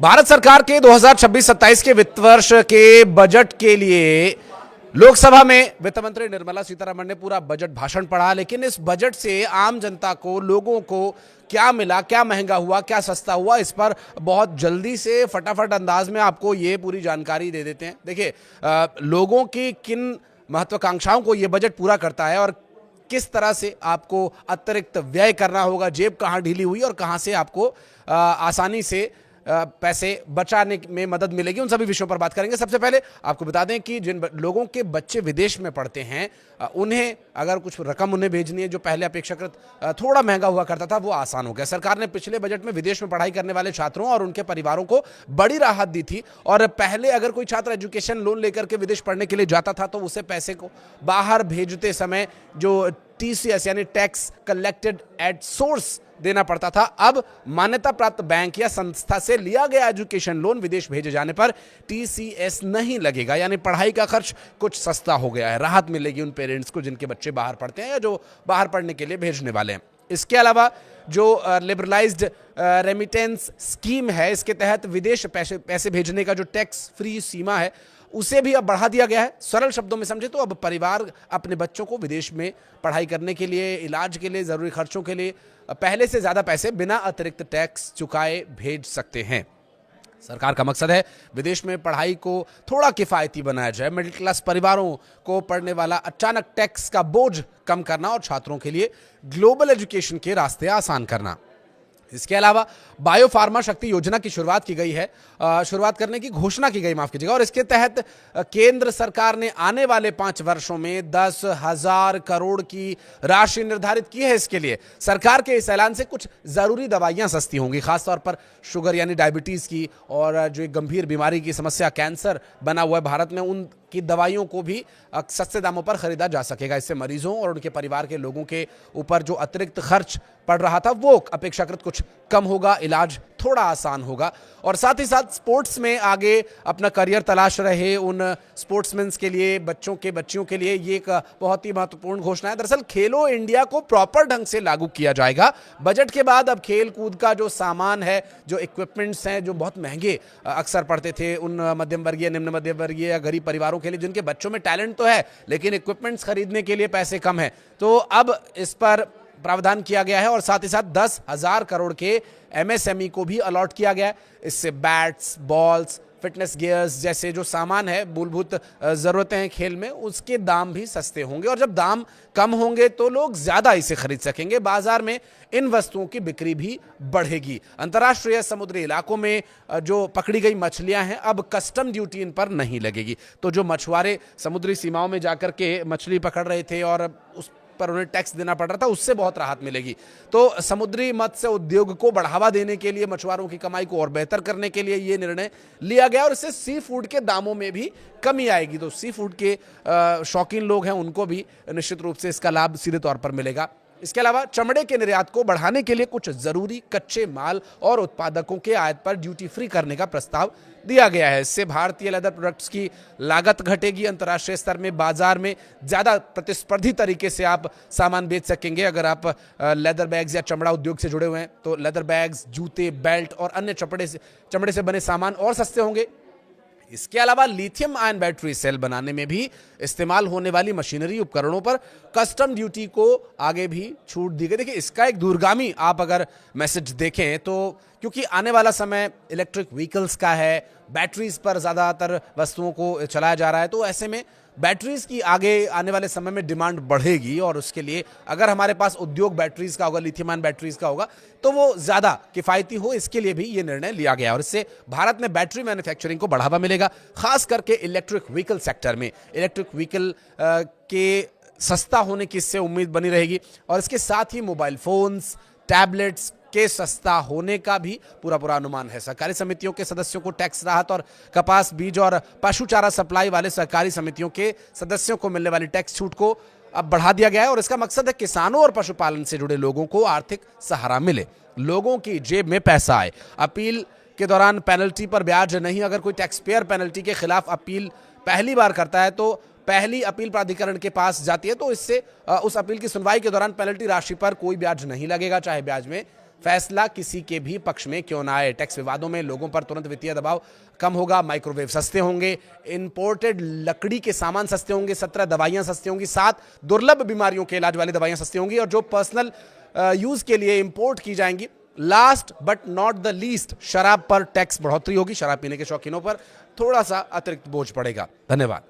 भारत सरकार के 2026-27 के वित्त वर्ष के बजट के लिए लोकसभा में वित्त मंत्री निर्मला सीतारमण ने पूरा बजट भाषण पढ़ा, लेकिन इस बजट से आम जनता को, लोगों को क्या मिला, क्या महंगा हुआ, क्या सस्ता हुआ, इस पर बहुत जल्दी से फटाफट अंदाज में आपको ये पूरी जानकारी दे देते हैं। देखिए, लोगों की किन महत्वाकांक्षाओं को ये बजट पूरा करता है और किस तरह से आपको अतिरिक्त व्यय करना होगा, जेब कहाँ ढीली हुई और कहाँ से आपको आसानी से पैसे बचाने में मदद मिलेगी, उन सभी विषयों पर बात करेंगे। सबसे पहले आपको बता दें कि जिन लोगों के बच्चे विदेश में पढ़ते हैं, उन्हें अगर कुछ रकम उन्हें भेजनी है जो पहले अपेक्षाकृत थोड़ा महंगा हुआ करता था, वो आसान हो गया। सरकार ने पिछले बजट में विदेश में पढ़ाई करने वाले छात्रों और उनके परिवारों को बड़ी राहत दी थी। और पहले अगर कोई छात्र एजुकेशन लोन लेकर के विदेश पढ़ने के लिए जाता था तो उसे पैसे को बाहर भेजते समय जो TCS यानी टैक्स कलेक्टेड एट सोर्स देना पड़ता था। अब मान्यता प्राप्त बैंक या संस्था से लिया गया एजुकेशन लोन विदेश भेजे जाने पर TCS नहीं लगेगा, यानी पढ़ाई का खर्च कुछ सस्ता हो गया है। राहत मिलेगी उन पेरेंट्स को जिनके बच्चे बाहर पढ़ते हैं या जो बाहर पढ़ने के लिए भेजने वाले हैं। इसके अलावा जो लिबरलाइज्ड रेमिटेंस स्कीम है, इसके तहत विदेश पैसे भेजने का जो टैक्स फ्री सीमा है उसे भी अब बढ़ा दिया गया है। सरल शब्दों में समझे तो अब परिवार अपने बच्चों को विदेश में पढ़ाई करने के लिए, इलाज के लिए, ज़रूरी खर्चों के लिए पहले से ज़्यादा पैसे बिना अतिरिक्त टैक्स चुकाए भेज सकते हैं। सरकार का मकसद है विदेश में पढ़ाई को थोड़ा किफ़ायती बनाया जाए, मिडिल क्लास परिवारों को पड़ने वाला अचानक टैक्स का बोझ कम करना और छात्रों के लिए ग्लोबल एजुकेशन के रास्ते आसान करना। इसके अलावा बायो फार्मा शक्ति योजना की शुरुआत की गई है, शुरुआत करने की घोषणा की गई, माफ कीजिएगा। और इसके तहत केंद्र सरकार ने आने वाले 5 वर्षों में 10,000 करोड़ की राशि निर्धारित की है। इसके लिए सरकार के इस ऐलान से कुछ जरूरी दवाइयां सस्ती होंगी, खासतौर पर शुगर यानी डायबिटीज की, और जो एक गंभीर बीमारी की समस्या कैंसर बना हुआ है भारत में, उन की दवाइयों को भी सस्ते दामों पर खरीदा जा सकेगा। इससे मरीजों और उनके परिवार के लोगों के ऊपर जो अतिरिक्त खर्च पड़ रहा था वो अपेक्षाकृत कुछ कम होगा, इलाज थोड़ा आसान होगा। और साथ ही साथ स्पोर्ट्स में आगे अपना करियर तलाश रहे उन स्पोर्ट्समैन के लिए, बच्चियों के लिए ये एक बहुत ही महत्वपूर्ण घोषणा है। दरअसल खेलो इंडिया को प्रॉपर ढंग से लागू किया जाएगा। बजट के बाद अब खेल कूद का जो सामान है, जो इक्विपमेंट्स हैं, जो बहुत महंगे अक्सर पड़ते थे उन मध्यम वर्गीय, निम्न मध्यम वर्गीय या गरीब परिवारों के लिए जिनके बच्चों में टैलेंट तो है लेकिन इक्विपमेंट्स खरीदने के लिए पैसे कम है, तो अब इस पर प्रावधान किया गया है। और साथ ही साथ 10,000 करोड़ के MSME को भी अलॉट किया गया है। इससे बैट्स, बॉल्स, फिटनेस गियर्स जैसे जो सामान है, मूलभूत ज़रूरतें हैं खेल में, उसके दाम भी सस्ते होंगे। और जब दाम कम होंगे तो लोग ज़्यादा इसे खरीद सकेंगे, बाजार में इन वस्तुओं की बिक्री भी बढ़ेगी। अंतर्राष्ट्रीय समुद्री इलाकों में जो पकड़ी गई मछलियां हैं, अब कस्टम ड्यूटी इन पर नहीं लगेगी। तो जो मछुआरे समुद्री सीमाओं में जाकर के मछली पकड़ रहे थे और उस पर उन्हें टैक्स देना पड़ रहा था, उससे बहुत राहत मिलेगी। तो समुद्री मत्स्य उद्योग को बढ़ावा देने के लिए, मछुआरों की कमाई को और बेहतर करने के लिए ये निर्णय लिया गया और इससे सी फूड के दामों में भी कमी आएगी। तो सी फूड के शौकीन लोग हैं, उनको भी निश्चित रूप से इसका लाभ सीधे तौर पर मिलेगा। इसके अलावा चमड़े के निर्यात को बढ़ाने के लिए कुछ जरूरी कच्चे माल और उत्पादकों के आयात पर ड्यूटी फ्री करने का प्रस्ताव दिया गया है। इससे भारतीय लेदर प्रोडक्ट्स की लागत घटेगी, अंतर्राष्ट्रीय स्तर में बाजार में ज़्यादा प्रतिस्पर्धी तरीके से आप सामान बेच सकेंगे। अगर आप लेदर बैग्स या चमड़ा उद्योग से जुड़े हुए हैं तो लेदर बैग्स, जूते, बेल्ट और अन्य चमड़े से बने सामान और सस्ते होंगे। इसके अलावा लिथियम आयन बैटरी सेल बनाने में भी इस्तेमाल होने वाली मशीनरी उपकरणों पर कस्टम ड्यूटी को आगे भी छूट दी गई। देखिए, इसका एक दूरगामी आप अगर मैसेज देखें तो, क्योंकि आने वाला समय इलेक्ट्रिक व्हीकल्स का है, बैटरीज पर ज़्यादातर वस्तुओं को चलाया जा रहा है, तो ऐसे में बैटरीज की आगे आने वाले समय में डिमांड बढ़ेगी और उसके लिए अगर हमारे पास उद्योग बैटरीज का होगा, लिथियम आयन बैटरीज का होगा, तो वो ज़्यादा किफ़ायती हो, इसके लिए भी ये निर्णय लिया गया। और इससे भारत में बैटरी मैन्युफैक्चरिंग को बढ़ावा मिलेगा, खास करके इलेक्ट्रिक व्हीकल सेक्टर में। इलेक्ट्रिक व्हीकल के सस्ता होने की इससे उम्मीद बनी रहेगी और इसके साथ ही मोबाइल फोन्स, टैबलेट्स के सस्ता होने का भी पूरा अनुमान है। सहकारी समितियों के सदस्यों को टैक्स राहत और कपास, बीज और पशु चारा सप्लाई वाले सहकारी समितियों के सदस्यों को मिलने वाली टैक्स छूट को अब बढ़ा दिया गया है। और इसका मकसद है किसानों और पशुपालन से जुड़े लोगों को आर्थिक सहारा मिले, लोगों की जेब में पैसा आए। अपील के दौरान पेनल्टी पर ब्याज नहीं। अगर कोई टैक्स पेयर पेनल्टी के खिलाफ अपील पहली बार करता है तो पहली अपील प्राधिकरण के पास जाती है, तो इससे उस अपील की सुनवाई के दौरान पेनल्टी राशि पर कोई ब्याज नहीं लगेगा, चाहे ब्याज में फैसला किसी के भी पक्ष में क्यों ना आए। टैक्स विवादों में लोगों पर तुरंत वित्तीय दबाव कम होगा, माइक्रोवेव सस्ते होंगे, इंपोर्टेड लकड़ी के सामान सस्ते होंगे, 17 दवाइयां सस्ती होंगी, 7 दुर्लभ बीमारियों के इलाज वाली दवाइयां सस्ती होंगी और जो पर्सनल यूज के लिए इंपोर्ट की जाएंगी। Last but not the least, शराब पर टैक्स बढ़ोतरी होगी। शराब पीने के शौकीनों पर थोड़ा सा अतिरिक्त बोझ पड़ेगा। धन्यवाद।